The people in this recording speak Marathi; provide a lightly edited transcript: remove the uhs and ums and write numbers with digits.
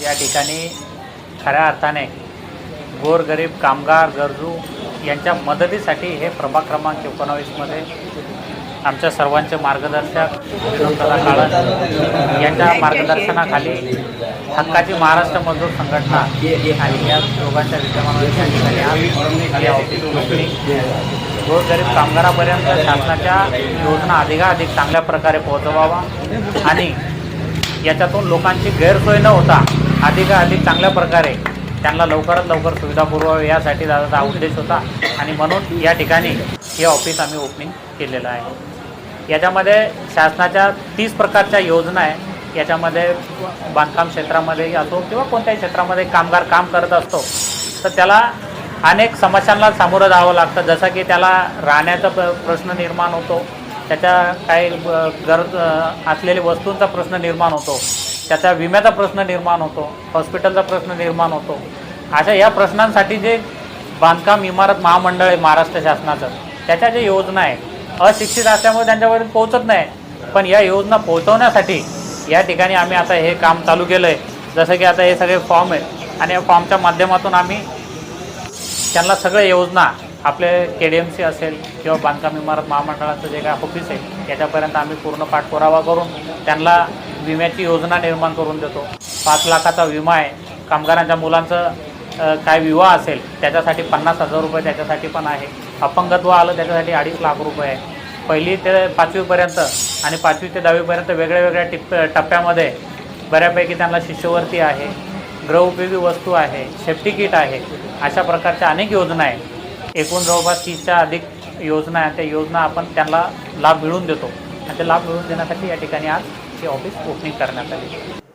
या ठिकाणी खऱ्या अर्थाने गोरगरीब कामगार गरजू यांच्या मदतीसाठी हे प्रभाग क्रमांक 19मध्ये आमच्या सर्वांचे मार्गदर्शक विनोददादा काळन यांच्या मार्गदर्शनाखाली हक्काची महाराष्ट्र मजदूर संघटना आणि या दोघांच्या विद्यमानाने या ठिकाणी या ऑफिस ओपनिंग गोरगरीब कामगारापर्यंत शासनाच्या योजना अधिकाधिक चांगल्या प्रकारे पोहोचवावा आणि याच्यातून लोकांची गैरसोय न होता अधिकाधिक चांगल्या प्रकारे त्यांना लवकरात लवकर सुविधा पुरवावी यासाठी दादाचा उद्देश होता आणि म्हणून या ठिकाणी हे ऑफिस आम्ही ओपनिंग केलेलं आहे। याच्यामध्ये शासनाच्या 30 प्रकारच्या योजना आहे। याच्यामध्ये बांधकाम क्षेत्रामध्ये असो किंवा कोणत्याही क्षेत्रामध्ये कामगार काम करत असतो तर त्याला अनेक समस्यांना सामोरं जावं लागतं, जसं की त्याला राहण्याचा प्रश्न निर्माण होतो, त्याच्या काही गरज असलेल्या वस्तूंचा प्रश्न निर्माण होतो, त्याचा विम्याचा प्रश्न निर्माण होतो, हॉस्पिटलचा प्रश्न निर्माण होतो। अशा या प्रश्नांसाठी जे बांधकाम इमारत महामंडळ आहे महाराष्ट्र शासनाचं त्याच्या जे योजना आहे अशिक्षित असल्यामुळे त्यांच्यापर्यंत पोहोचत नाही, पण या योजना पोहोचवण्यासाठी या ठिकाणी आम्ही आता हे काम चालू केलं आहे। जसं की आता हे सगळे फॉर्म आहेत आणि या फॉर्मच्या माध्यमातून आम्ही त्यांना सगळे योजना आपले KDMC असेल किंवा बांधकाम इमारत महामंडळाचं जे काय ऑफिस आहे याच्यापर्यंत आम्ही पूर्ण पाठपुरावा करून त्यांना विम्याची योजना निर्माण करून देतो। 5 लाखाचा विमा आहे, कामगारांच्या मुलांचं काय विवाह असेल त्याच्यासाठी 50,000 रुपये त्याच्यासाठी पण आहे, अपंगत्व आलं त्याच्यासाठी 2.5 लाख रुपये आहे। 1ली ते 5वीपर्यंत आणि 5वी ते 10वीपर्यंत वेगळ्या टप्प्यामध्ये बऱ्यापैकी त्यांना शिष्यवृत्ती आहे, गृहोपयोगी वस्तू आहे, सेफ्टी किट आहे, अशा प्रकारच्या अनेक योजना आहेत। एकूण जवळपास 30च्या अधिक योजना आहेत। त्या योजना आपण त्यांना लाभ मिळवून देतो आणि ते लाभ मिळवून देण्यासाठी या ठिकाणी आज हे ऑफिस ओपनिंग करण्यात आले।